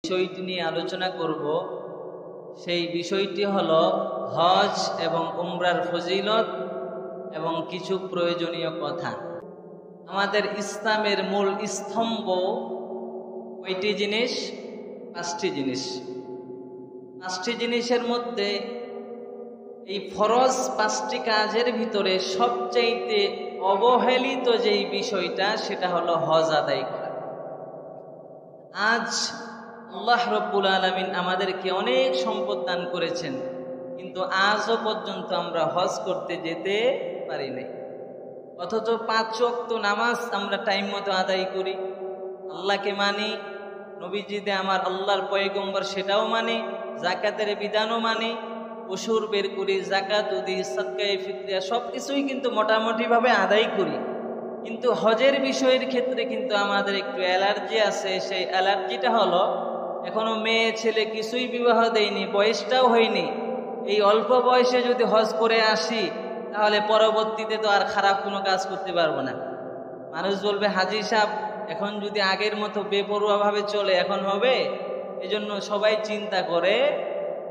বিষয়টি নিয়ে আলোচনা করব সেই বিষয়টি হলো হজ এবং উমরার ফজিলত এবং কিছু প্রয়োজনীয় কথা। আমাদের ইসলামের মূল স্তম্ভ কয়টি জিনিস? পাঁচটি জিনিস। পাঁচটি জিনিসের মধ্যে এই ফরজ পাঁচটি কাজের ভিতরে সবচাইতে অবহেলিত যেই বিষয়টা সেটা হলো হজ আদায় করা। আজ আল্লাহ রব্বুল আলামিন আমাদেরকে অনেক সম্পদ দান করেছেন, কিন্তু আজও পর্যন্ত আমরা হজ করতে যেতে পারি নাই। অথচ 5 ওয়াক্ত নামাজ আমরা টাইম মতো আদায় করি, আল্লাহকে মানি, নবীজিদে আমার আল্লাহর পয়গম্বর সেটাও মানি, যাকাতের বিধানও মানি, পশুর বের করি, যাকাত দিই, সাদকায়ে ফিতরিয়া সব কিছুই কিন্তু মোটামুটিভাবে আদায় করি। কিন্তু হজের বিষয়ের ক্ষেত্রে কিন্তু আমাদের একটু অ্যালার্জি আছে। সেই অ্যালার্জিটা হলো এখনো মেয়ে ছেলে কিছুই বিবাহ দেয়নি, বয়সটাও হয়নি। এই অল্প বয়সে যদি হজ করে আসি তাহলে পরবর্তীতে তো আর খারাপ কোনো কাজ করতে পারবো না। মানুষ বলবে হাজী সাহেব এখন যদি আগের মতো বেপরোয়াভাবে চলে এখন হবে। এজন্য সবাই চিন্তা করে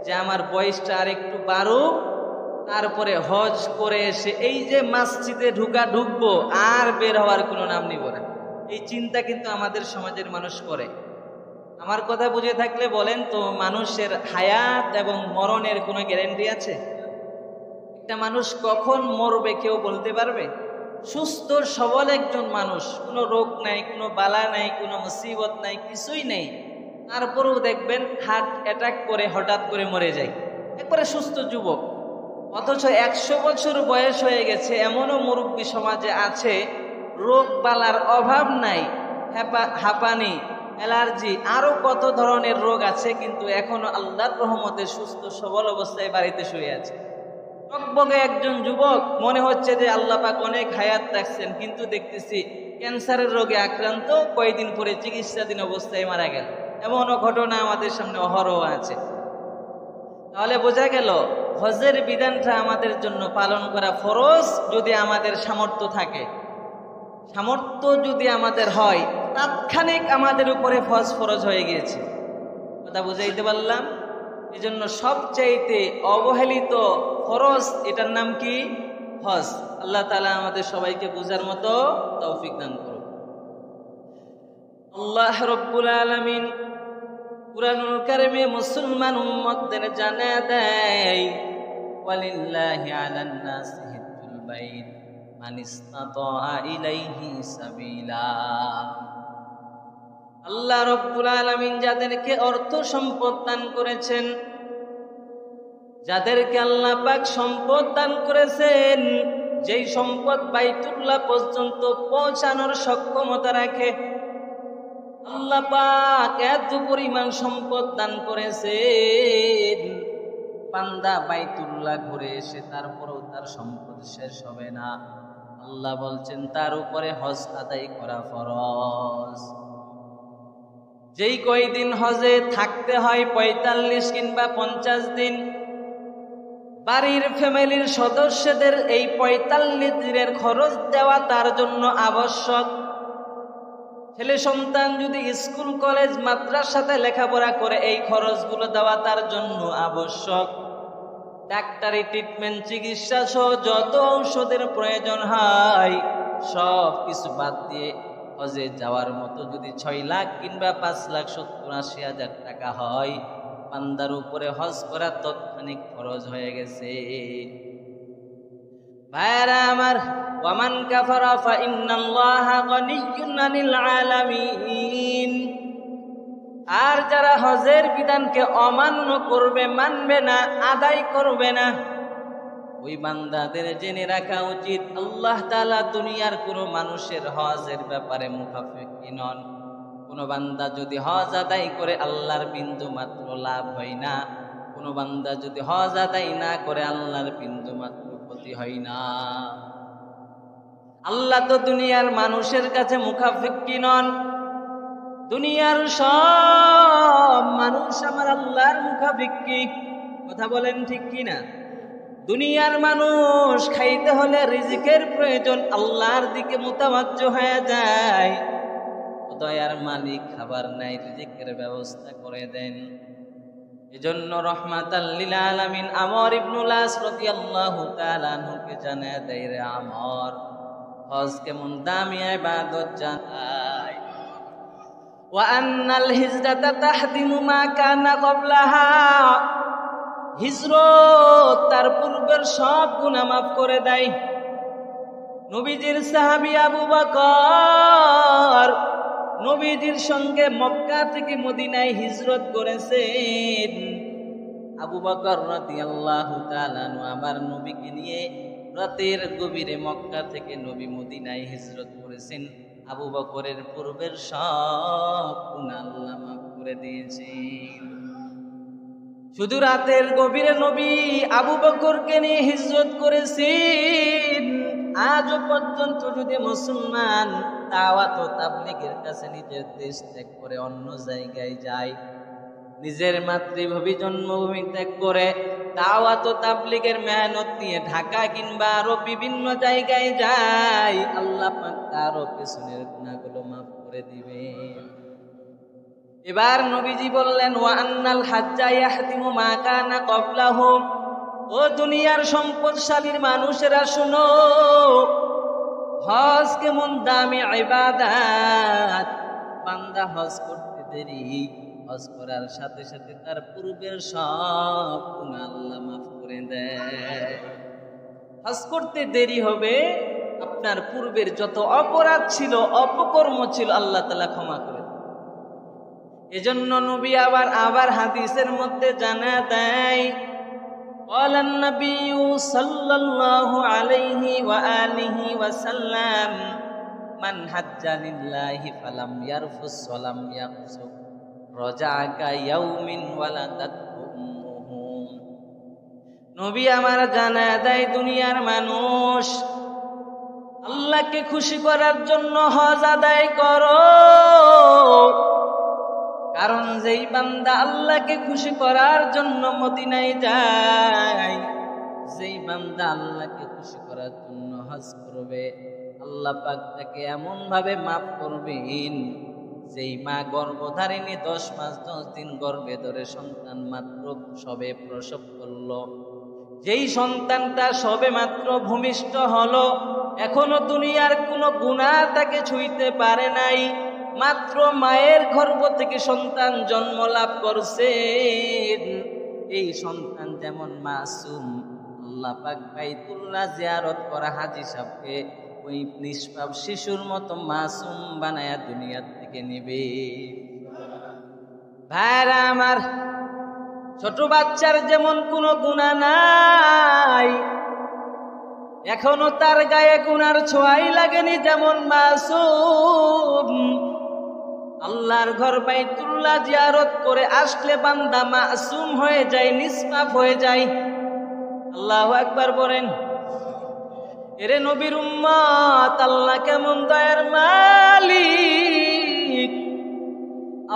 যে আমার বয়সটা আর একটু বাড়ুক, তারপরে হজ করে এসে এই যে মসজিদে ঢুকবো আর বের হওয়ার কোনো নাম নিব না। এই চিন্তা কিন্তু আমাদের সমাজের মানুষ করে। আমার কথা বুঝে থাকলে বলেন তো, মানুষের হায়াত এবং মরণের কোনো গ্যারান্টি আছে? একটা মানুষ কখন মরবে কেউ বলতে পারবে? সুস্থ সবল একজন মানুষ, কোনো রোগ নাই, কোনো বালা নাই, কোনো মুসিবত নাই, কিছুই নেই, তারপরেও দেখবেন হার্ট অ্যাটাক করে হঠাৎ করে মরে যায়, একবারে সুস্থ যুবক। অথচ 100 বছর বয়স হয়ে গেছে এমনও মুরব্বী সমাজে আছে, রোগ বালার অভাব নাই, হাঁপানি, অ্যালার্জি, আরো কত ধরনের রোগ আছে, কিন্তু এখনো আল্লাহর রহমতে সুস্থ সবল অবস্থায় বাড়িতে শুয়ে আছে। টকবগে একজন যুবক, মনে হচ্ছে যে আল্লাহ পাক অনেক হায়াত রাখছেন, কিন্তু দেখতেছি ক্যান্সারের রোগে আক্রান্ত, কয়েকদিন পরে চিকিৎসাধীন অবস্থায় মারা গেল। এমনও ঘটনা আমাদের সামনে অহরহ আছে। তাহলে বোঝা গেল হজের বিধানটা আমাদের জন্য পালন করা ফরজ। যদি আমাদের সামর্থ্য থাকে, সামর্থ্য যদি আমাদের হয়, তাৎক্ষণিক আমাদের উপরে হজ ফরজ হয়ে গিয়েছে। কথা বুঝাইতে পারলাম? এই জন্য সবচাইতে অবহেলিত ফরজ, এটার নাম কি? হজ। আল্লাহ তাআলা আমাদের সবাইকে বুঝার মতো তৌফিক দান করুন। আল্লাহ রব্বুল আলামিন কুরআনুল কারীমে মুসলমান উম্মতদের জানিয়ে দেয়, ওয়ালিল্লাহি আলান নাসি হিজ্জুল বাইত মান ইসতাতা ইলাইহি সাবিলা। আল্লাহ রব্বুল আলামিন যাদেরকে অর্থ সম্পদ দান করেছেন, যাদেরকে আল্লাহ পাক সম্পদ দান করেছেন, যেই সম্পদ বাইতুল্লাহ পর্যন্ত পৌঁছানোর সক্ষমতা রাখে, আল্লাহ পাক এত পরিমাণ সম্পদ দান করেছেন, বান্দা বাইতুল্লাহ ঘুরে এসে তারপরেও তার সম্পদ শেষ হবে না। আল্লাহ বলছেন তার উপরে হজ আদায় করা ফরজ। যেই কয়দিন হজে থাকতে হয় 45 কিংবা 50 দিন, বাড়ির ফ্যামিলির সদস্যদের এই 45 দিনের খরচ দেওয়া তার জন্য আবশ্যক। ছেলে সন্তান যদি স্কুল কলেজ মাদ্রাসাতে লেখাপড়া করে, এই খরচগুলো দেওয়া তার জন্য আবশ্যক। ডাক্তারি ট্রিটমেন্ট, চিকিৎসা সহ যত ঔষধের প্রয়োজন হয় সব কিছু বাদ দিয়ে হজে যাওয়ার মতো যদি 6 লাখ কিংবা 5,70,80,000 টাকা হয়, বান্দার উপরে হজ করা তৎক্ষণিক খরচ হয়ে গেছে। ভাইরা আমার, ওয়ামান কাফারা ফা ইন্নাল্লাহা গনিয়্যুন আনিল আলামিন। আর যারা হজের বিধানকে অমান্য করবে, মানবে না, আদায় করবে না, ওই বান্দাদের জেনে রাখা উচিত আল্লাহ তাআলা দুনিয়ার কোনো মানুষের হজের ব্যাপারে মুখাফিকি নন। কোনো বান্দা যদি হজ আদায় করে আল্লাহর বিন্দু মাত্র লাভ হয় না, কোনো বান্দা যদি হজ আদায় না করে আল্লাহর বিন্দু মাত্র ক্ষতি হয় না। আল্লাহ তো দুনিয়ার মানুষের কাছে মুখাফিকি নন। দুনিয়ার সব মানুষ আমার আল্লাহর মুখাফিকি। কথা বলেন ঠিক কিনা? দুনিয়ার মানুষ খাইতে হলে রিজিকের প্রয়োজন, আল্লাহর দিকে মুতাওয়াজ্জো হয়ে যায়। দয়ার মালিক খাবার নাই, রিজিকের ব্যবস্থা করে দেন। এজন্য রহমাতাল লিল আলামিন আমর ইবনুল আস রাদিয়াল্লাহু তাআলা আনহুকে জানায় দেয়, রে আমর, হজ কেমন দামি ইবাদত জানাই। ওয়া আন্নাল হিজরাতা তাহদিমু মা কানা ক্বাবলাহা, হিজরত তার পূর্বের সব গুনাহ মাফ করে দেয়। নবীজির সাহাবী আবু বকর নবীজির সঙ্গে মক্কা থেকে মদিনায় হিজরত করেছেন। আবু বকর রাদিয়াল্লাহু তাআলা আবার নবীকে নিয়ে রাতের গভীরে মক্কা থেকে নবী মদিনায় হিজরত করেছেন। আবু বকরের পূর্বের সব গুনাহ আল্লাহ মাফ করে দিয়েছেন। শুধু রাতের গভীরে নবী আবু বকরকে নিয়ে হিজরত করেছেন। আজও পর্যন্ত যদি মুসলমান দাওয়াত ও তাবলীগের কাছে নিজের দেশ ত্যাগ করে অন্য জায়গায় যায়, নিজের মাতৃভূমি জন্মভূমি ত্যাগ করে দাওয়াত ও তাবলীগের মেহনত নিয়ে ঢাকা কিংবা আরো বিভিন্ন জায়গায় যায়, আল্লাহ পাক তারও পেছনের গুনাহগুলো মাফ করে দিবেন। এবার নবীজি বললেন, ওয়া আন্নাল হাজ্জা ইয়াহদিমু মা কানা ক্বাবলাহুম, ও দুনিয়ার সম্পদশালীর মানুষেরা শুনো, হজ কেমন দামি ইবাদত। বান্দা হজ করতে দেরি, হজ করার সাথে সাথে তার পূর্বের সব গুনাহ আল্লাহ মাফ করে দেয়। হজ করতে দেরি হবে, আপনার পূর্বের যত অপরাধ ছিল, অপকর্ম ছিল, আল্লাহ তাআলা ক্ষমা করে দেয়। এজন্য নবী আবার হাদিসের মধ্যে জানা দেয়, قال النبي صلى الله عليه وآله وسلم من حج لله فلم يرفث ولم يفسق رجع كيوم ولدته أمه। নবী আমার জানা দেয়, দুনিয়ার মানুষ, আল্লাহকে খুশি করার জন্য হজ আদায় করো। কারণ যেই বান্দা আল্লাহকে খুশি করার জন্য মদিনায় যায়, যেই বান্দা আল্লাহকে খুশি করার জন্য হজ করবে, আল্লাহ পাক তাকে এমন ভাবে মাফ করবেন, যেই মা গর্ভধারিণী 10 মাস 10 দিন গর্ভে ধরে সন্তান মাত্র সবে প্রসব করলো, যেই সন্তানটা সবে মাত্র ভূমিষ্ঠ হলো, এখনো দুনিয়ার কোনো গুনাহ তাকে ছুঁইতে পারে নাই, মাত্র মায়ের গর্ভ থেকে সন্তান জন্ম লাভ করছে, এই সন্তান যেমন মাসুম, আল্লাহ পাক বাইতুল্লাহ জিয়ারত করা হাজী সাহেবকে ওই নিষ্পাপ শিশুর মতো মাসুম বানায়া দুনিয়া থেকে নিবে। ভাইরা আমার, ছোট বাচ্চার যেমন কোনো গুনাহ নাই, এখনো তার গায়ে গুনার ছোঁয়াই লাগেনি, যেমন মাসুম, আল্লাহর ঘর বাইতুল্লাহ জিয়ারত করে আসলে বান্দা মাসুম হয়ে যায়, নিষ্পাপ হয়ে যায়। আল্লাহু আকবার বলেন। এরে নবীর উম্মত, আল্লাহ কেমন দয়ার মালিক,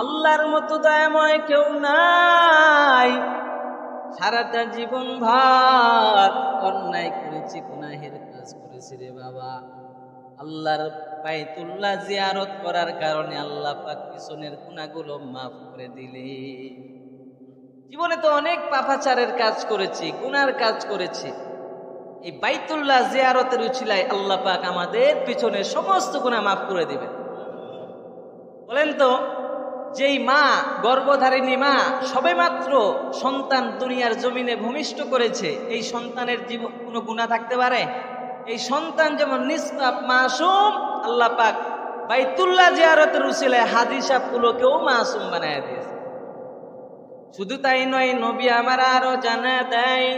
আল্লাহর মতো দয়াময় কেউ নাই। সারাটা জীবন ভর অন্যায় করেছি, গুনাহের কাজ করেছি রে বাবা, আল্লাহর বাইতুল্লাহ জিয়ারত করার কারণে আল্লাহ পাক পিছনের গুনাহগুলো মাফ করে দিলে। জীবনে তো অনেক পাপাচারের কাজ করেছি, গুনার কাজ করেছি, এই বাইতুল্লাহ জিয়ারতের উছিলায় আল্লাহ পাক আমাদের পিছনের সমস্ত গুনাহ মাফ করে দিবেন। বলেন তো, যেই মা গর্ভধারিণী মা সবেমাত্র সন্তান দুনিয়ার জমিনে ভূমিষ্ঠ করেছে, এই সন্তানের জীবন কোনো গুনাহ থাকতে পারে? এই সন্তান যেমন নিষ্পাপ মাসুম, আল্লাহ পাক বাইতুল্লাহ জিয়ারতের উসিলায় হাজী সাহেবগুলোকেও মাসুম বানায় দিয়েছে। শুধু তাই নয়, নবী আমার আরো জানা দেয়,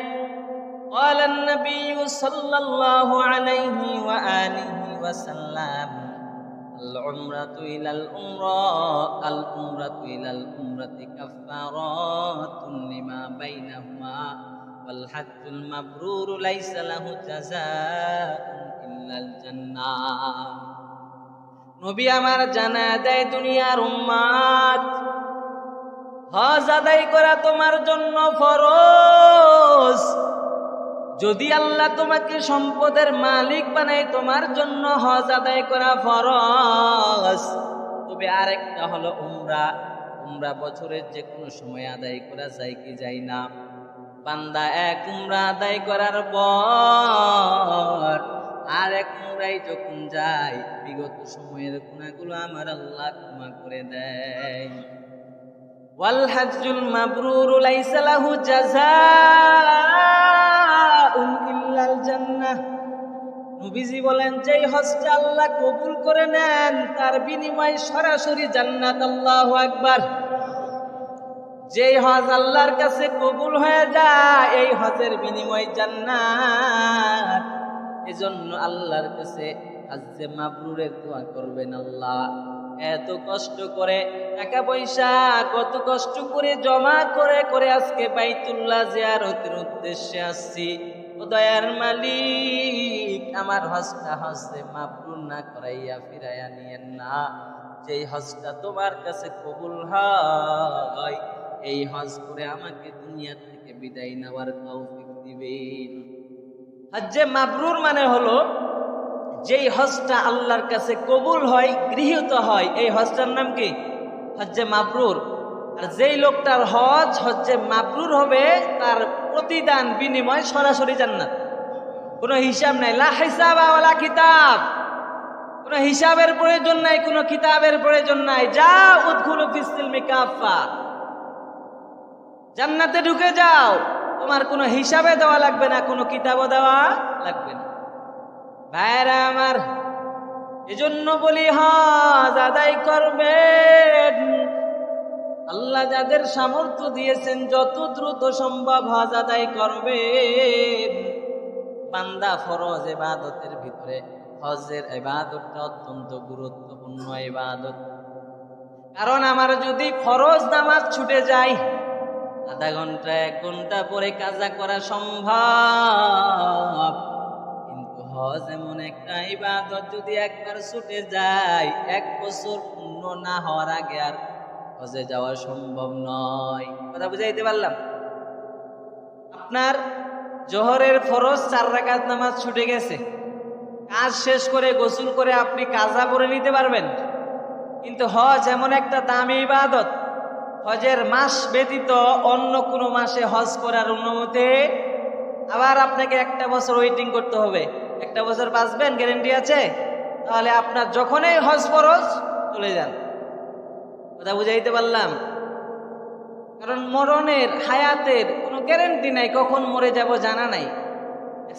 قال النبي صلى الله عليه وآله وسلم العمرة إلى العمرة كفارات لما بينهما والحج المبرور ليس له جزاء إلا الجنة। নবী আমার জানা দেয়, দুনিয়ার উম্মত, হজ আদায় করা তোমার জন্য ফরজ। যদি আল্লাহ তোমাকে সম্পদের মালিক বানায়, তোমার জন্য হজ আদায় করা ফরজ। তবে আরেকটা হলো উমরা। উমরা বছরের যে কোনো সময় আদায় করা যায় কি যায় না? বান্দা এক উমরা আদায় করার পর আর এক উমরায় যখন যায়, বিগত সময়ের গুনাহগুলো আমার আল্লাহ ক্ষমা করে দেয়। ওয়াল হাজ্জুল মাবরুরু লাইসা লাহু জাযাউন ইল্লাল জান্নাহ। নবীজি বলেন, যেই হজটা আল্লাহ কবুল করে নেন তার বিনিময়ে সরাসরি জান্নাত। আল্লাহু আকবার। যেই হজ আল্লাহর কাছে কবুল হয়ে যায়, এই হজের বিনিময় জান্নাত। এজন্য আল্লাহর কাছে হজ্জে মাবরুরের দোয়া করবেন। আল্লাহ, এত কষ্ট করে টাকা পয়সা কত কষ্ট করে জমা করে করে আজকে বাইতুল্লাহ জিয়ারতের উদ্দেশ্যে আসছি। ও দয়ার মালিক, আমার হজটা হজ্জে মাবরুর না করাইয়া ফিরাইয়া নিয়েন না। যেই হজটা তোমার কাছে কবুল হয়, এই হজ করে আমাকে দুনিয়া থেকে বিদায় নেওয়ার তৌফিক দিবেন। হজ্জে মাবরুর মানে হলো যেই হজটা আল্লাহর কাছে কবুল হয়, গৃহীত হয়, এই হজটার নাম কি? হজ্জে মাবরুর। আর যেই লোকটার হজ হজ্জে মাবরুর হবে, তার প্রতিদান বিনিময় সরাসরি জান্নাত। কোনো হিসাব নাই, লা হিসাবা ওয়ালা কিতাব। কোনো হিসাবের প্রয়োজন নাই, কোনো কিতাবের প্রয়োজন নাই। যা উদখুলু ফিস সিলমি কাফা, জান্নাতে ঢুকে যাও। তোমার কোনো হিসাবে দেওয়া লাগবে না, কোনো কিতাবও দেওয়া লাগবে না। ভাইরা আমার, এজন্য বলি হজ আদায় করবেন। আল্লাহ যাদের সামর্থ্য দিয়েছেন যত দ্রুত সম্ভব হজ আদায় করবেন। বান্দা ফরজ ইবাদতের ভিতরে হজের ইবাদতটা অত্যন্ত গুরুত্বপূর্ণ ইবাদত। কারণ আমার যদি ফরজ নামাজ ছুটে যায়, আধা ঘন্টা 1 ঘন্টা পরে কাজা করা সম্ভব, কিন্তু হজ এমন একটা ইবাদত যদি একবার ছুটে যায়, 1 বছর পূর্ণ না হওয়ার আগে আর হজে যাওয়া সম্ভব নয়। কথা বুঝাইতে পারলাম? আপনার জোহরের ফরজ 4 রাকাত নামাজ ছুটে গেছে, কাজ শেষ করে গোসল করে আপনি কাজা পড়ে নিতে পারবেন। কিন্তু হজ এমন একটা দামি ইবাদত, হজের মাস ব্যতীত অন্য কোনো মাসে হজ করার অনুমতি। আবার আপনাকে 1 বছর ওয়েটিং করতে হবে। 1 বছর বাঁচবেন, গ্যারেন্টি আছে? তাহলে আপনার যখনই হজ ফরজ চলে যান। কথা বুঝাইতে পারলাম? কারণ মরণের, হায়াতের কোনো গ্যারেন্টি নাই, কখন মরে যাব জানা নাই।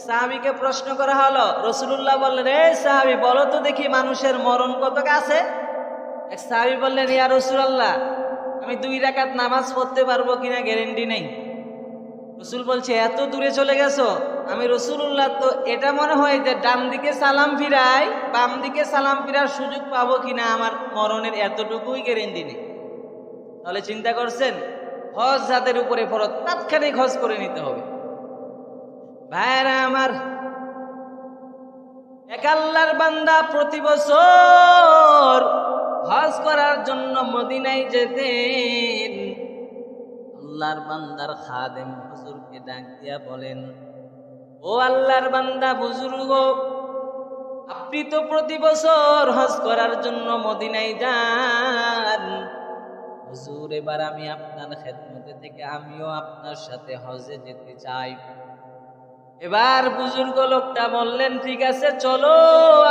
সাহাবীকে প্রশ্ন করা হলো, রাসূলুল্লাহ বললেন, এই সাহাবী বলো তো দেখি মানুষের মরণ কত কাছে? এক সাহাবী বললেন, ইয়া রাসূলুল্লাহ, আমি 2 রাকাত নামাজ পড়তে পারবো কিনা গ্যারেন্টি নেই। রাসূল বলছে, এত দূরে চলে গেছো? আমি রাসূলুল্লাহ তো এটা মনে হয় যে ডান দিকে সালাম ফিরাই, বাম দিকে সালাম ফিরার সুযোগ পাবো কিনা আমার মরণের এতটুকুই গ্যারেন্টি নেই। তাহলে চিন্তা করছেন, হজ যাদের উপরে ফরজ তাৎক্ষণিক হজ করে নিতে হবে। ভাইরা আমার, এক আল্লাহর বান্দা প্রতি বছর হজ করার জন্য মদিনায় যেতেন। আল্লাহর বান্দার খাদেম হুজুরকে ডাক দিয়া বলেন, ও আল্লাহর বান্দা বুজুর্গ, আপনি তো প্রতি বছর হজ করার জন্য মদিনায় যান। হুজুর, এবার আমি আপনার খেদমতে থেকে আমিও আপনার সাথে হজে যেতে চাই। এবার বুজুর্গ লোকটা বললেন, ঠিক আছে চলো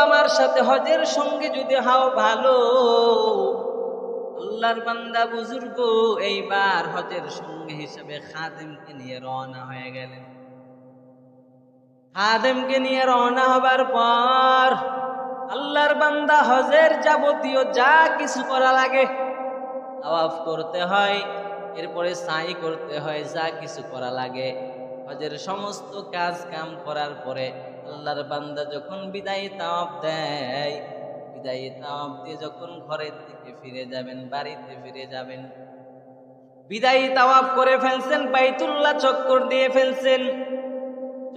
আমার সাথে হজের সঙ্গে যদি হও ভালো। আল্লাহর বান্দা বুজুর্গ এইবার হজের সঙ্গে হিসেবে খাদেমকে নিয়ে রওনা হয়ে গেলেন। খাদেমকে নিয়ে রওনা হবার পর আল্লাহর বান্দা হজের যাবতীয় যা কিছু করা লাগে, তাওয়াফ করতে হয়, এরপরে সাই করতে হয়, যা কিছু করা লাগে, হজের সমস্ত কাজ কাম করার পরে আল্লাহর বান্দা যখন বিদায়ী তাওয়াফ দেয়, বিদায়ী তাওয়াফ দিয়ে যখন ঘরের দিকে ফিরে যাবেন, বাড়িতে ফিরে যাবেন, বিদায়ী তাওয়াফ করে ফেলছেন, বাইতুল্লাহ চক্কর দিয়ে ফেলছেন,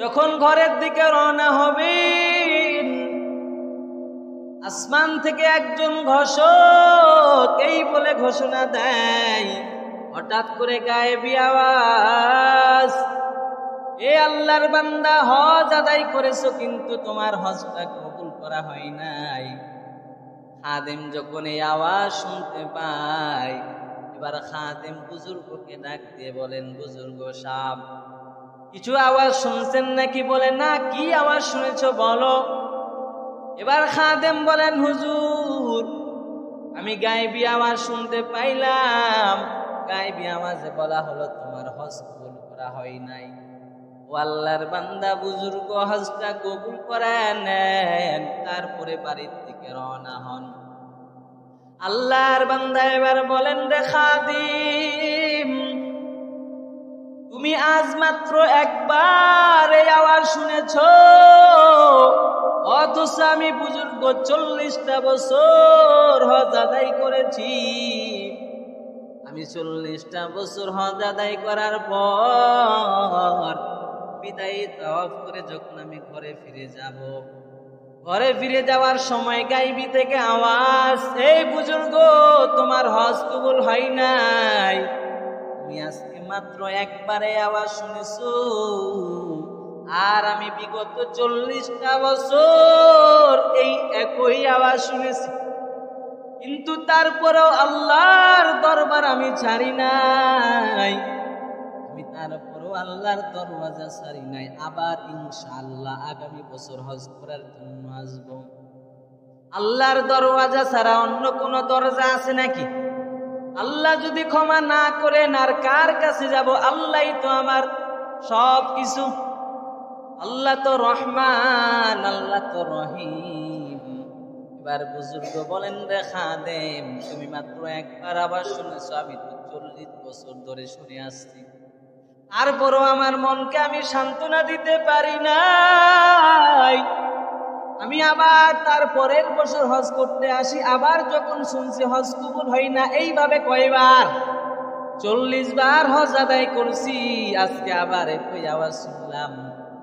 যখন ঘরের দিকে রওনা হবেন, আসমান থেকে একজন ঘোষক এই বলে ঘোষণা দেয়, হঠাৎ করে গায়েবী আওয়াজ, এ আল্লাহর বান্দা, হজ আদায় করেছো কিন্তু তোমার হজটা কবুল করা হয় নাই। খাদেম যখন এই আওয়াজ শুনতে পায়, এবার খাদেম বুজুর্গকে ডাক দিয়ে বলেন, বুজুর্গ সাহেব, কিছু আওয়াজ শুনছেন নাকি? বলে, না, কি আওয়াজ শুনেছো বলো। এবার খাদেম বলেন, হুজুর, আমি গায়েবী আওয়াজ শুনতে পাইলাম। গায়েবী আওয়াজে বলা হলো তোমার হজ কবুল করা হয় নাই। ও আল্লাহর বান্দা, বুজুর্গ হজটা কবুল করে নেন, তারপরে বাড়ির দিকে রওনা হন। আল্লাহর বান্দা এবার বলেন, রে খাদিম, তুমি আজ মাত্র একবার এই আওয়াজ শুনেছো, অথচ আমি বুজুর্গ 40টা বছর হজ আদায় করেছি। আমি 40টা বছর হজ আদায় করার পর বিদায়ী তাওয়াফ করে যখন আমি ঘরে ফিরে যাব, ঘরে ফিরে যাওয়ার সময় গাইবি থেকে আওয়াজ, এই বুজুর্গ, তোমার হজ কবুল হয় নাই। তুমি আজকে মাত্র একবারে আওয়াজ শুনেছো, আর আমি বিগত 40টা বছর এই একই আওয়াজ শুনেছি, কিন্তু তারপরেও আল্লাহর দরবার আমি ছাড়ি নাই। আমি তারপরেও আল্লাহর দরওয়াজা ছাড়ি নাই। আবার ইনশাআল্লাহ আগামী বছর হজ করার জন্য আসবো। আল্লাহর দরওয়াজা ছাড়া অন্য কোন দরজা আছে নাকি? আল্লাহ যদি ক্ষমা না করেন আর কার কাছে যাব? আল্লাহই তো আমার সব কিছু। আল্লাহ তো রহমান, আল্লাহ তো রহিম। এবার বুজুর্গ বলেন, রে খাদেম, তুমি মাত্র একবার আবার শুনেছো, আমি তো 40 বছর ধরে শুনে আসছি, তারপরও আমার মনকে আমি সান্ত্বনা দিতে পারি নাই। আমি আবার তার পরের বছর হজ করতে আসি, আবার যখন শুনছি হজ কবুল হয় না। এইভাবে কয়বার? 40 বার হজ আদায় করছি, আজকে আবার একই আওয়াজ শুনলাম,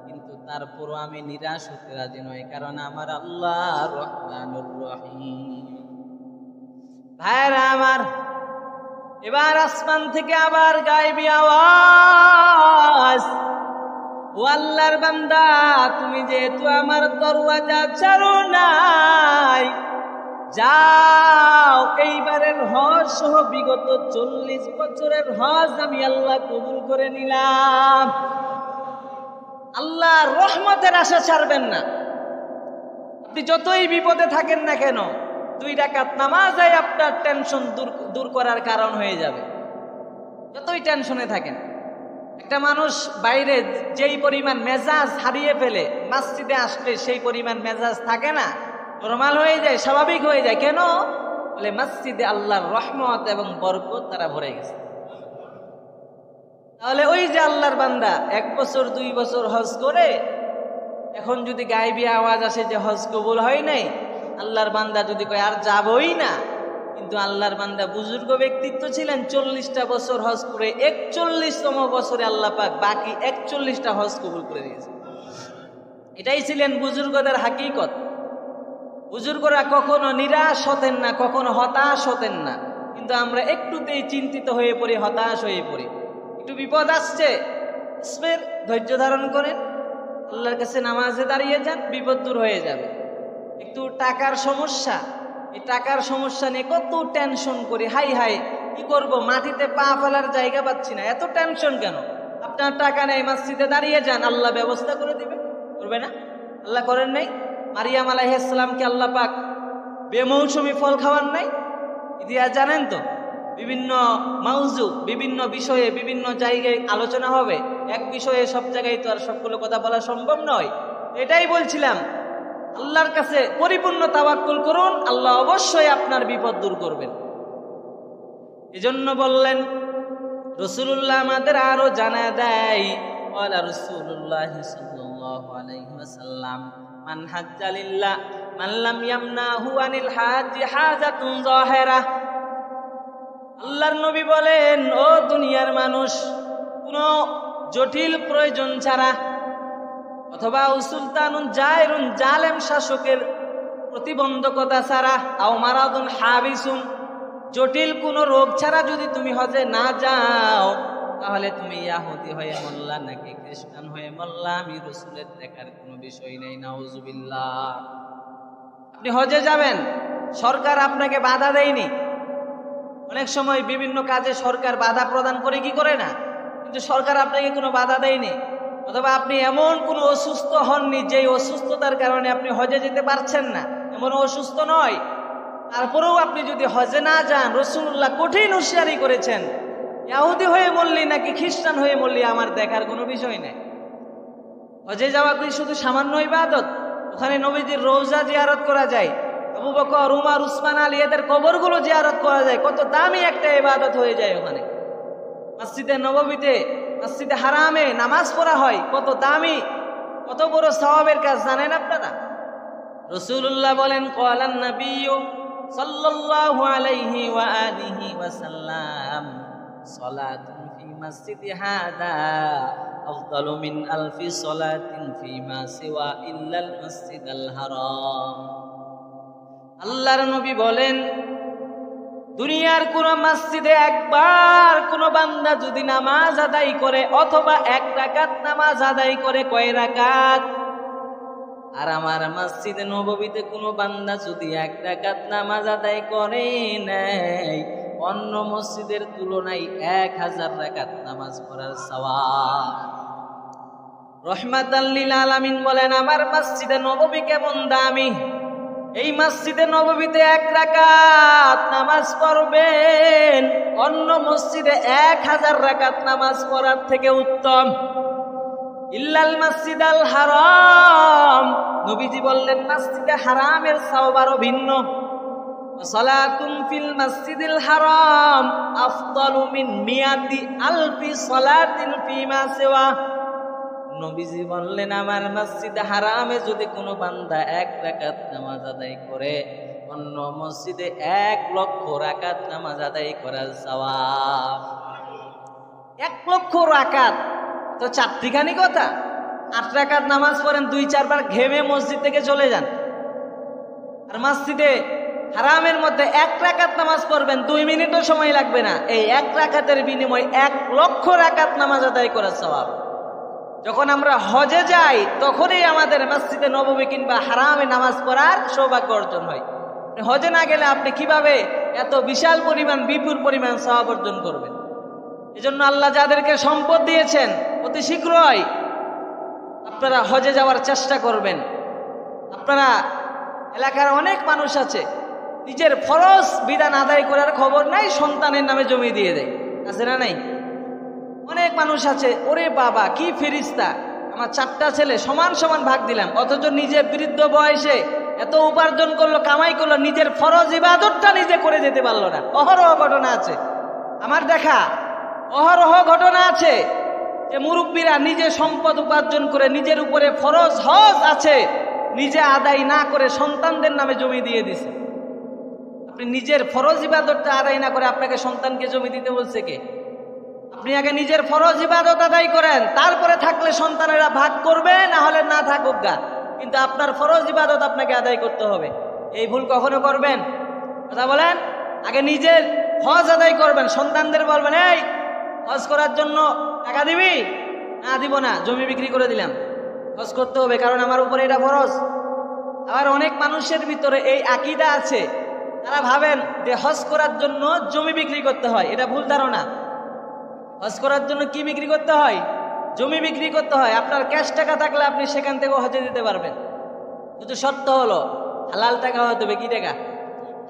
কিন্তু তারপরও আমি নিরাশ হতে রাজি নই, কারণ আমার আল্লাহ রহমানুর রহিম। ভাইরা আমার, এবার আসমান থেকে আবার গায়েবী আওয়াজ, ও আল্লাহর বান্দা, তুমি যেহেতু আমার দরওয়াজা ছাড়ো নাই, যাও, এইবারের হজ সহ বিগত 40 বছরের হজ আমি আল্লাহ কবুল করে নিলাম। আল্লাহর রহমতের আশা ছাড়বেন না। আপনি যতই বিপদে থাকেন না কেন, 2 রাকাত নামাজই আপনার টেনশন দূর করার কারণ হয়ে যাবে। যতই টেনশনে থাকেন, একটা মানুষ বাইরে যেই পরিমাণ মেজাজ হারিয়ে ফেলে, মসজিদে আসলে সেই পরিমাণ মেজাজ থাকে না, নরমাল হয়ে যায়, স্বাভাবিক হয়ে যায়। কেন? বলে মসজিদে আল্লাহর রহমত এবং বরকত তারা ভরে গেছে। তাহলে ওই যে আল্লাহর বান্দা 1 বছর 2 বছর হজ করে, এখন যদি গায়েবী আওয়াজ আসে যে হজ কবুল হয় নাই, আল্লাহর বান্দা যদি কয় আর যাবই না, কিন্তু আল্লাহর বান্দা বুজুর্গ ব্যক্তিত্ব ছিলেন, 40টা বছর হজ করে 41তম বছরে আল্লাহ পাক বাকি 41টা হজ কবুল করে দিয়েছে। এটাই ছিলেন বুজুর্গদের হাকিকত। বুজুর্গরা কখনো নিরাশ হতেন না, কখনো হতাশ হতেন না, কিন্তু আমরা একটুতেই চিন্তিত হয়ে পড়ি, হতাশ হয়ে পড়ি। একটু বিপদ আসছে, ধৈর্য ধারণ করেন, আল্লাহর কাছে নামাজে দাঁড়িয়ে যান, বিপদ দূর হয়ে যাবে। একটু টাকার সমস্যা, এই টাকার সমস্যা নিয়ে কত টেনশন করি, হাই হাই কি করব, মাটিতে পা ফেলার জায়গা পাচ্ছি না, এত টেনশন কেন? আপনার টাকা নেই, মসজিদে দাঁড়িয়ে যান, আল্লাহ ব্যবস্থা করে দিবে। করবে না? আল্লাহ করেন নাই? মারিয়াম আলাইহিস সালামকে আল্লাহ পাক বেমৌসুমি ফল খাওয়ান নাই? ইতিহাস জানেন তো? বিভিন্ন মাউজু, বিভিন্ন বিষয়ে বিভিন্ন জায়গায় আলোচনা হবে, এক বিষয়ে সব জায়গায় তো আর সবগুলো কথা বলা সম্ভব নয়। এটাই বলছিলাম, আল্লাহর কাছে পরিপূর্ণ তাওয়াক্কুল করুন, আল্লাহ অবশ্যই আপনার বিপদ দূর করবেন। এজন্য বললেন রাসূলুল্লাহ আমাদের আরো জানা দেয়, ওয়ালা রাসূলুল্লাহ সাল্লাল্লাহু আলাইহি ওয়াসাল্লাম, মান হাজ্জা লিল্লাহ মান লাম ইয়ামনাহু আনিল হাজ্জি হাজাতুন যাহিরা। আল্লাহর নবী বলেন, ও দুনিয়ার মানুষ, কোন জটিল প্রয়োজন ছাড়া অথবা সুলতানুন জায়রুন জালেম শাসকের প্রতিবন্ধকতা ছাড়া, আও মারাদুন হাবিসুন, জটিল কোন রোগ ছাড়া যদি তুমি হজে না যাও, তাহলে তুমি ইহুদি হয়ে মরলা নাকি খ্রিস্টান হয়ে মরলা, আমি রাসূলের দেখার কোনো বিষয় নেই। নাউজুবিল্লাহ। আপনি হজে যাবেন, সরকার আপনাকে বাধা দেয়নি। অনেক সময় বিভিন্ন কাজে সরকার বাধা প্রদান করে কি করে না, কিন্তু সরকার আপনাকে কোনো বাধা দেয়নি। অথবা আপনি এমন কোনো অসুস্থ হননি যেই অসুস্থতার কারণে আপনি হজে যেতে পারছেন না, এমন অসুস্থ নয়। তারপরেও আপনি যদি হজে না যান, রাসূলুল্লাহ কঠিন হুঁশিয়ারি করেছেন, ইহুদি হয়ে মরলি নাকি খ্রিস্টান হয়ে মরলি আমার দেখার কোনো বিষয় নেই। হজে যাওয়া কি শুধু সামান্য ইবাদত? ওখানে নবীজির রওজা জিয়ারত করা যায়, আবু বকর, উমর, উসমান, আলী এদের কবরগুলো জিয়ারত করা যায়। কত দামি একটা ইবাদত হয়ে যায় ওখানে। মসজিদে নববীতে, মসজিদে হারামে নামাজ পড়া হয়, কত দামি, কত বড় সওয়াবের কাজ জানেন আপনারা? রাসূলুল্লাহ বলেন, ক্বালান নবিয়্যু সাল্লাল্লাহু আলাইহি ওয়া আলিহি ওয়া সাল্লাম, সালাতুন ফি মসজিদি হাদা আফদালু মিন আলফি সালাতিন ফিমা সিওয়া ইল্লাল মসজিদাল হারাম। আল্লাহর নবী বলেন, দুনিয়ার কোন মসজিদে একবার কোন বান্দা যদি নামাজ আদায় করে, অথবা এক রাকাত নামাজ আদায় করে, কয় রাকাত? আর আমার মসজিদে নববীতে কোন বান্দা যদি এক রাকাত নামাজ আদায় করে নেয়, অন্য মসজিদের তুলনায় 1000 রাকাত নামাজ পড়ার সওয়াব। রহমাতাল লিল আলামিন বলেন, আমার মসজিদে নববী কেমন দামি, এই মসজিদে নববীতে 1 রাকাত নামাজ পড়বেন অন্য মসজিদে 1000 রাকাত নামাজ পড়ার থেকে উত্তম। ইল্লাল মসজিদাল হারাম, নবীজি বললেন মসজিদে হারামের সওয়াব আরো ভিন্ন। সালাতুন ফিল মসজিদিল হারাম আফদালু মিন মিয়াতি আলফি সালাতিন ফিমা সিওয়া। নবীজি বললেন, আমার মসজিদে হারামে যদি কোনো বান্দা 1 রাকাত নামাজ আদায় করে, অন্য মসজিদে 1 লক্ষ রাকাত নামাজ আদায় করার সওয়াব। 1 লক্ষ রাকাত তো চারটিখানি কথা। 8 রাকাত নামাজ পড়েন, 2-4 বার ঘেমে মসজিদ থেকে চলে যান। আর মসজিদে হারামের মধ্যে 1 রাকাত নামাজ পড়বেন, 2 মিনিটও সময় লাগবে না। এই 1 রাকাতের বিনিময়ে 1 লক্ষ রাকাত নামাজ আদায় করার সওয়াব। যখন আমরা হজে যাই তখনই আমাদের মসজিদে নববী কিংবা হারামে নামাজ পড়ার সৌভাগ্য অর্জন হয়। হজে না গেলে আপনি কিভাবে এত বিশাল পরিমাণ, বিপুল পরিমাণ সওয়াব অর্জন করবেন? এজন্য আল্লাহ যাদেরকে সম্পদ দিয়েছেন, অতি শীঘ্রই আপনারা হজে যাওয়ার চেষ্টা করবেন। আপনারা এলাকার অনেক মানুষ আছে, নিজের ফরজ বিধান আদায় করার খবর নাই, সন্তানের নামে জমি দিয়ে দেয়, আছে না নাই? অনেক মানুষ আছে, ওরে বাবা কি ফেরেশতা, আমার 4টা ছেলে সমান সমান ভাগ দিলাম, অথচ নিজে বৃদ্ধ বয়সে এত উপার্জন করলো, কামাই করলো, নিজের ফরজ ইবাদতটা নিজে করে যেতে পারলো না। অহরহ ঘটনা আছে, আমার দেখা অহরহ ঘটনা আছে যে মুরব্বীরা নিজে সম্পদ উপার্জন করে নিজের উপরে ফরজ হজ আছে, নিজে আদায় না করে সন্তানদের নামে জমি দিয়ে দিছে। আপনি নিজের ফরজ ইবাদতটা আদায় না করে আপনাকে সন্তানকে জমি দিতে বলছে কে? আপনি আগে নিজের ফরজ ইবাদত আদায় করেন, তারপরে থাকলে সন্তানেরা ভাগ করবে, না হলে না থাকুক গা, কিন্তু আপনার ফরজ ইবাদত আপনাকে আদায় করতে হবে। এই ভুল কখনো করবেন? কথা বলেন। আগে নিজের হজ আদায় করবেন, সন্তানদের বলবেন, এই হজ করার জন্য টাকা দিবি? না দিব না, জমি বিক্রি করে দিলাম, হজ করতে হবে কারণ আমার উপরে এটা ফরজ। আবার অনেক মানুষের ভিতরে এই আকীদা আছে, তারা ভাবেন যে হজ করার জন্য জমি বিক্রি করতে হয়। এটা ভুল ধারণা। হজ করার জন্য কি বিক্রি করতে হয়? জমি বিক্রি করতে হয়। আপনার ক্যাশ টাকা থাকলে আপনি সেখান থেকে হজে দিতে পারবেন, কিন্তু শর্ত হলো হালাল টাকা হতে হবে। কি টাকা?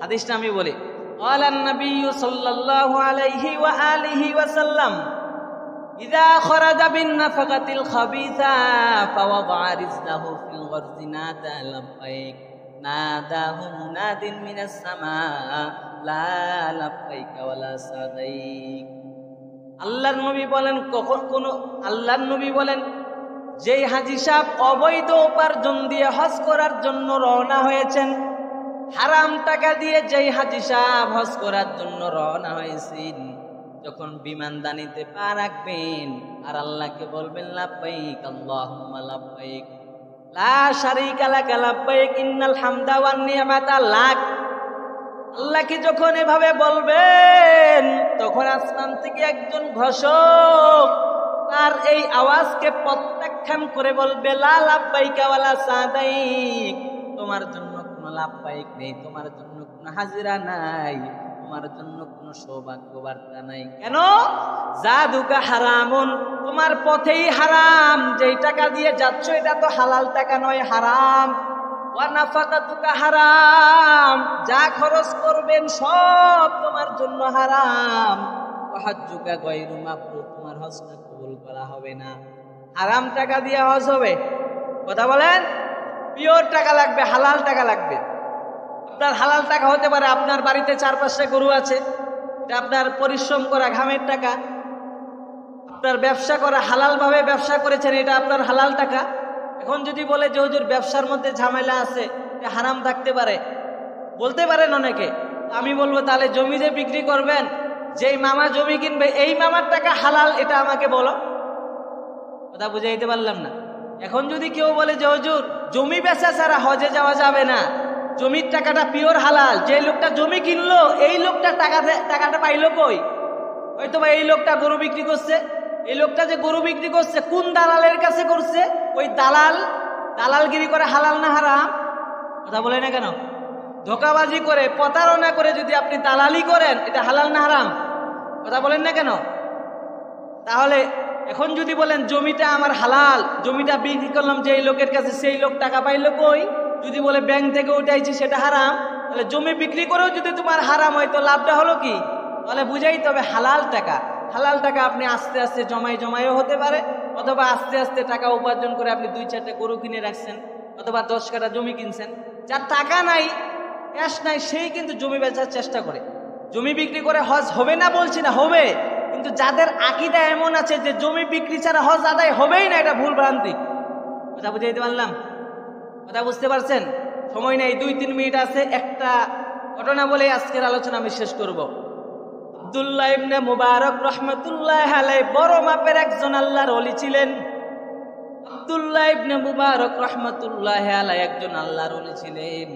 হাদিসটা আমি বলি, ক্বালান নবিয়্যু সাল্লাল্লাহু আলাইহি ওয়া আলিহি ওয়া সাল্লাম, ইযা খরাজা বিন নাফাকাতিল খাবিসা ফাওয়াদা রিজলাহু ফিল গরজি নাদা লাব্বাইক নাদাহু মুনাদিন মিনাস সামা লা লাব্বাইকা ওয়ালা সাদাইক। আল্লাহর নবী বলেন, আল্লাহর নবী বলেন, যেই হাজী সাহেব অবৈধ উপার্জন দিয়ে হজ করার জন্য রওনা হয়েছেন, হারাম টাকা দিয়ে যেই হাজী সাহেব হজ করার জন্য রওনা হয়েছেন, যখন বিমানদানিতে পা রাখবেন আর আল্লাহকে বলবেন লাব্বাইক আল্লাহুম্মা লাব্বাইক লা শারীকা লাকা লাব্বাইক ইন্নাল হামদা ওয়ান নি'মাতা লাক, আল্লাহকে যখন এভাবে বলবেন, তখন আসমান থেকে একজন ঘোষক তার এই আওয়াজকে প্রত্যাখ্যান করে বলবে, লা লাব্বাইকা ওয়ালা সাদাইক, তোমার জন্য কোনো লাভবাহিক নেই, তোমার জন্য কোনো হাজিরা নাই, তোমার জন্য কোনো সৌভাগ্য বার্তা নাই। কেন? জাদুকা হারামুন, তোমার পথেই হারাম, যেই টাকা দিয়ে যাচ্ছ এটা তো হালাল টাকা নয়, হারাম। ওয়া নাফাকাতুকা হারাম, যা খরচ করবেন সব তোমার জন্য হারাম। ওয়া হাজ্জুকা গায়রু মাবরুর, তোমার হজটা কবুল করা হবে না। হারাম টাকা দিয়ে হজ হবে? কথা বলেন। পিওর টাকা লাগবে, হালাল টাকা লাগবে। আপনার হালাল টাকা হতে পারে আপনার বাড়িতে 4-5টা গরু আছে, এটা আপনার পরিশ্রম করা ঘামের টাকা। আপনার ব্যবসা করা, হালাল ভাবে ব্যবসা করেছেন, এটা আপনার হালাল টাকা। এখন যদি বলে যে হুজুর ব্যবসার মধ্যে ঝামেলা আছে, এটা হারাম থাকতে পারে, বলতে পারেন অনেকে। আমি বলবো তাহলে জমি যে বিক্রি করবেন, যেই মামা জমি কিনবে এই মামার টাকা হালাল, এটা আমাকে বলো। কথা বুঝাইতে পারলাম না? এখন যদি কেউ বলে যে হুজুর জমি বেচা ছাড়া হজে যাওয়া যাবে না, জমির টাকাটা পিওর হালাল, যে লোকটা জমি কিনলো এই লোকটা টাকাটা পাইলো কই? হয়তো বা এই লোকটা গরু বিক্রি করছে, এই লোকটা যে গরু বিক্রি করছে কোন দালালের কাছে করছে? ওই দালালগিরি করে হালাল না হারাম? কথা বলে না কেন? ধোকাবাজি করে, প্রতারণা করে যদি আপনি দালালি করেন, এটা হালাল না হারাম? কথা বলেন না কেন? তাহলে এখন যদি বলেন জমিটা আমার হালাল, জমিটা বিক্রি করলাম যেই লোকের কাছে, সেই লোক টাকা পাইলো কই? যদি বলে ব্যাংক থেকে উঠাইছি, সেটা হারাম। তাহলে জমি বিক্রি করেও যদি তোমার হারাম হয়, তো লাভটা হলো কি? তাহলে বুঝাই তবে হালাল টাকা। হালাল টাকা আপনি আস্তে আস্তে জমাইও হতে পারে, অথবা আস্তে আস্তে টাকা উপার্জন করে আপনি 2-4টা গরু কিনে রাখছেন, অথবা 10 কাঠা জমি কিনছেন। যার টাকা নাই, ক্যাশ নাই, সেই কিন্তু জমি বেচার চেষ্টা করে। জমি বিক্রি করে হজ হবে না বলছি না, হবে, কিন্তু যাদের আকীদা এমন আছে যে জমি বিক্রি ছাড়া হজ আদায় হবেই না, এটা ভুল ভ্রান্তি। কথা বুঝাইতে পারলাম? কথা বুঝতে পারছেন? সময় নেই, 2-3 মিনিট আছে। একটা ঘটনা বলে আজকের আলোচনা আমি শেষ করব। আব্দুল্লাহ ইবনে মুবারক রাহমাতুল্লাহ আলাইহি বড় মাপের একজন আল্লাহর ওলি ছিলেন। আব্দুল্লাহ ইবনে মুবারক রাহমাতুল্লাহ আলাইহি একজন আল্লাহর ওলি ছিলেন।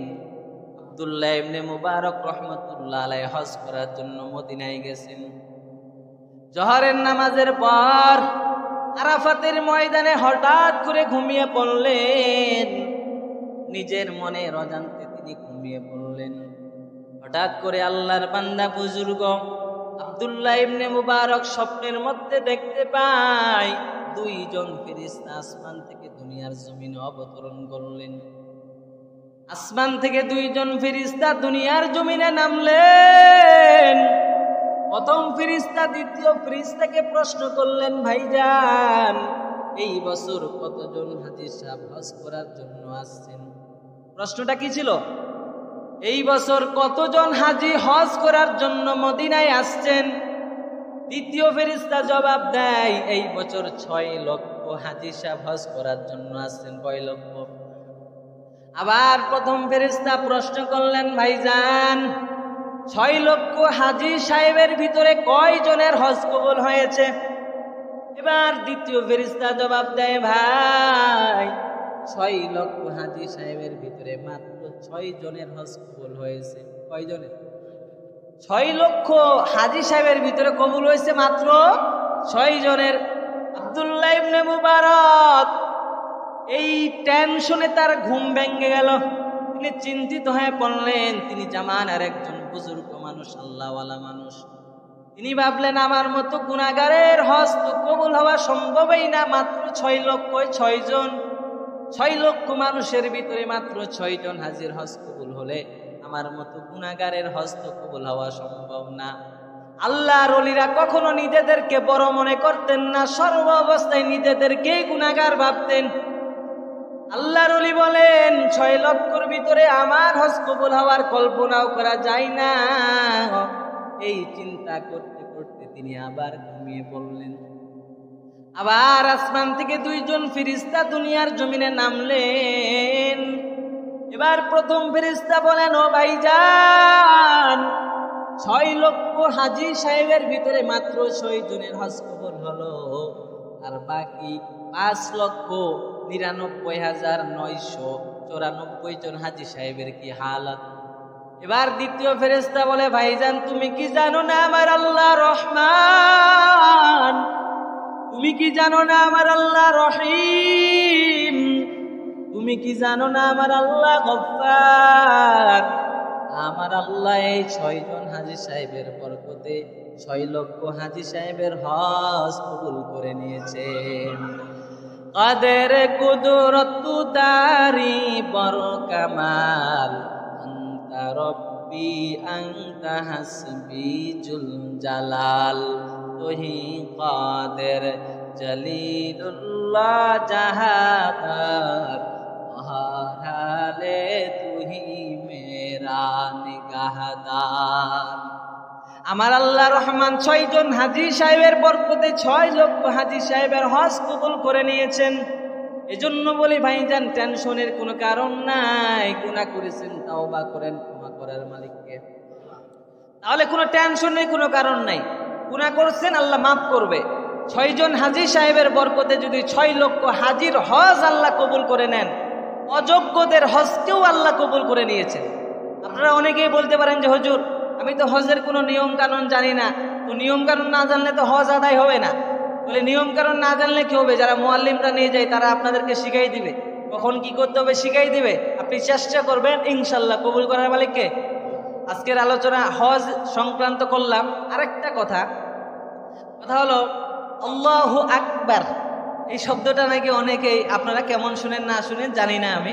আব্দুল্লাহ ইবনে মুবারক রাহমাতুল্লাহ আলাইহি হজ করার জন্য মদিনায় গেছেন। জোহরের নামাজের পর আরাফাতের ময়দানে হঠাৎ করে ঘুমিয়ে পড়লেন। নিজের মনের অজান্তে তিনি ঘুমিয়ে পড়লেন। হঠাৎ করে আল্লাহর বান্দা বুজুর্গ আব্দুল্লাহ ইবনে মুবারক স্বপ্নের মধ্যে দেখতে পায় 2 জন ফেরেশতা আসমান থেকে দুনিয়ার জমিনে অবতরণ করলেন। আসমান থেকে 2 জন ফেরেশতা দুনিয়ার জমিনে নামলেন। প্রথম ফেরেশতা দ্বিতীয় ফেরেশতাকে প্রশ্ন করলেন, ভাইজান এই বছর কতজন হাজী সাহেব হজ করার জন্য আসছেন? প্রশ্নটা কি ছিল? এই বছর কতজন হাজী হজ করার জন্য মদিনায় আসছেন? দ্বিতীয় ফেরেশতা জবাব দেয়, এই বছর 6 লক্ষ হাজী সাহেব হজ করার জন্য আসছেন। 6 লক্ষ। আবার প্রথম ফেরেশতা প্রশ্ন করলেন, ভাইজান 6 লক্ষ হাজী সাহেবের ভিতরে কয় জনের হজ কবুল হয়েছে? এবার দ্বিতীয় ফেরেশতা জবাব দেয়, ভাই 6 লক্ষ হাজী সাহেবের ভিতরে মাত্র 6 জনের হজ কবুল হয়েছে। কয় জনের? 6 লক্ষ হাজী সাহেবের ভিতরে কবুল হয়েছে মাত্র 6 জনের। আব্দুল্লাহ ইবনে মুবারক এই টেনশনে তার ঘুম ভেঙে গেল। তিনি চিন্তিত হয়ে পড়লেন। তিনি জামানার একজন বুজুর্গ মানুষ, আল্লাহওয়ালা মানুষ। তিনি ভাবলেন, আমার মতো গুনাহগারের হজ তো কবুল হওয়া সম্ভবই না। মাত্র 6 লক্ষ, 6 জন, 6 লক্ষ মানুষের ভিতরে মাত্র 6 জন হাজির হজ কবুল হলে আমার মতো গুনাহগারের হজ তো কবুল হওয়া সম্ভব না। আল্লাহর ওলিরা কখনো নিজেদেরকে বড় মনে করতেন না, সর্ব অবস্থায় নিজেদেরকেই গুনাহগার ভাবতেন। আল্লাহর ওলি বলেন, 6 লক্ষর ভিতরে আমার হজ কবুল হওয়ার কল্পনাও করা যায় না। এই চিন্তা করতে করতে তিনি আবার ঘুমিয়ে পড়লেন। আবার আসমান থেকে 2 জন ফেরেশতা দুনিয়ার জমিনে নামলেন। এবার প্রথম ফেরেশতা বলেন, ও ভাইজান 6 লক্ষ হাজী সাহেবের ভিতরে মাত্র 6 জনের হজ কবুল হলো, আর বাকি 5,99,994 জন হাজী সাহেবের কি হালাত? এবার দ্বিতীয় ফেরেশতা বলে, ভাইজান তুমি কি জানো না আমার আল্লাহ রহমান? তুমি কি জানো না আমার আল্লাহ রহিম? তুমি তুমি কি জানো না আমার আল্লাহ গফফার? আমার আল্লাহ এই 6 জন হাজী সাহেবের বরকতে 6 লক্ষ হাজী সাহেবের হজ কবুল করে নিয়েছেন। কাদের কুদরত তারি বড় কামাল, আনতা রব্বি আনতা হাসবি জুল জালাল, তুহি কাদের জলিলুল্লাহ জাহাদার, হর হালে তুহি মেরা নিগাহদার। আমার আল্লাহ রহমান 6 জন হাজী সাহেবের বরকতে 6 লক্ষ হাজী সাহেবের হজ কবুল করে নিয়েছেন। এজন্য বলি ভাইজান, টেনশনের কোনো কারণ নাই। গুনাহ করেছেন, তাওবা করেন, ক্ষমা করার মালিককে। তাহলে কোনো টেনশন নেই, কোনো কারণ নাই। গুনাহ করছেন, আল্লাহ মাফ করবে। 6 জন হাজী সাহেবের বরকতে যদি 6 লক্ষ হাজীর হজ আল্লাহ কবুল করে নেন, অযোগ্যদের হজকেও আল্লাহ কবুল করে নিয়েছেন। আপনারা অনেকেই বলতে পারেন যে হুজুর, আমি তো হজের কোনো নিয়ম কানুন জানি না। তো নিয়ম কানুন না জানলে তো হজ আদায় হবে না। বলে নিয়ম কানুন না জানলে কি হবে? যারা মুআল্লিমরা নিয়ে যায় তারা আপনাদেরকে শিখাই দিবে, কখন কি করতে হবে শিখাই দিবে। আপনি চেষ্টা করবেন, ইনশাল্লাহ কবুল করার মালিককে। আজকের আলোচনা হজ সংক্রান্ত করলাম। আরেকটা কথা হলো আল্লাহু আকবার। এই শব্দটা নাকি অনেকেই, আপনারা কেমন শুনেন না শুনেন জানি না আমি,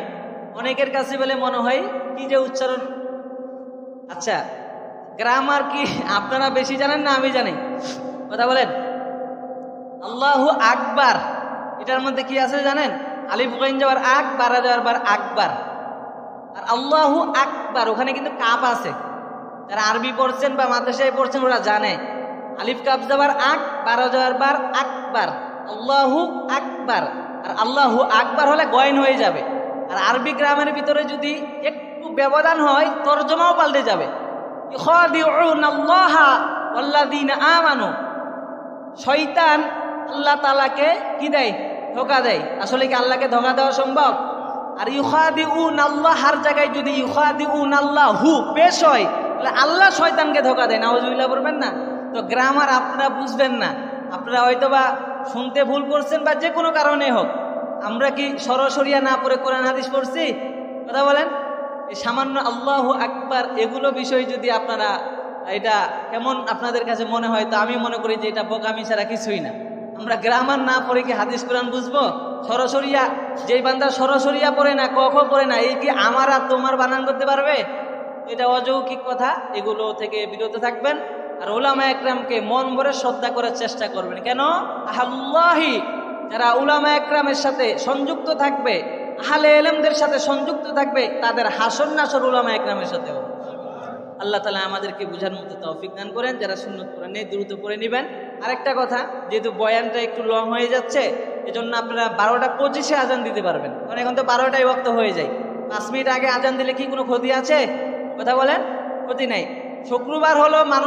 অনেকের কাছে বলে মনে হয় কি যে উচ্চারণ। আচ্ছা, গ্রামার কি আপনারা বেশি জানেন না আমি জানি? কথা বলেন। আল্লাহু আকবার, এটার মধ্যে কি আছে জানেন? আলিফ গইন যাওয়ার আক, বারা যাওয়ার বার আকবার। আর আল্লাহু আকবার ওখানে কিন্তু কাপ আছে। যারা আরবি পড়ছেন বা মাদ্রাসায় পড়ছেন ওরা জানে। আলিফ কাপ যাওয়ার আক, বারা যাওয়ার বার আকবার, আল্লাহু আকবার। আর আল্লাহু আকবার হলে গয়ন হয়ে যাবে। আর আরবি গ্রামের ভিতরে যদি একটু ব্যবধান হয়, তরজমাও পাল্টে যাবে। শয়তান আল্লাহ তাআলাকে কি দেয়? ধোঁকা দেয়। আসলে কি আল্লাহকে ধোঁকা দেওয়া সম্ভব? আর ইউখাদিউন আল্লাহ, হার জায়গায় যদি ইউখাদিউন আল্লাহু পেশ হয় তাহলে আল্লাহ শয়তানকে ধোঁকা দেয়। নাউজুবিল্লাহ বলবেন না? তো গ্রামার আপনারা বুঝবেন না, আপনারা হয়তোবা শুনতে ভুল করছেন বা যে কোনো কারণে হোক। আমরা কি সরাসরিয়া না পড়ে কোরআন হাদিস পড়ছি? কথা বলেন। এই সামান্য আল্লাহু আকবার এগুলো বিষয় যদি আপনারা, এটা কেমন আপনাদের কাছে মনে হয়, তো আমি মনে করি যে এটা বোকামি ছাড়া কিছুই না। আমরা গ্রামার না পড়ে কি হাদিস কোরআন বুঝবো? সরাসরিয়া, যেই বান্দা সরাসরিয়া পড়ে না, ক খ পড়ে না, এই কি আমার আর তোমার বানান করতে পারবে? এটা অযৌক্তিক কথা, এগুলো থেকে বিরত থাকবেন। আর উলামা একরামকে মন ভরে শ্রদ্ধা করার চেষ্টা করবেন। কেন? আল্লাহি, যারা উলামা একরামের সাথে সংযুক্ত থাকবে, আহলে ইলমদের সাথে সংযুক্ত থাকবে, তাদের হাসর নাসর উলামা একরামের সাথে হবে। আল্লাহ তাআলা আমাদেরকে বুঝার মতো তৌফিক দান করেন। যারা সুন্নাত পড়ে নেই দ্রুত পড়ে নেবেন। আরেকটা কথা, যেহেতু বয়ানটা একটু লং হয়ে যাচ্ছে, এজন্য আপনারা 12:25 আজান দিতে পারবেন। কারণ এখন তো 12টাই ওয়াক্ত হয়ে যায়। 5 মিনিট আগে আজান দিলে কি কোনো ক্ষতি আছে? কথা বলেন। ক্ষতি নাই। শুক্রবার হলো মানুষ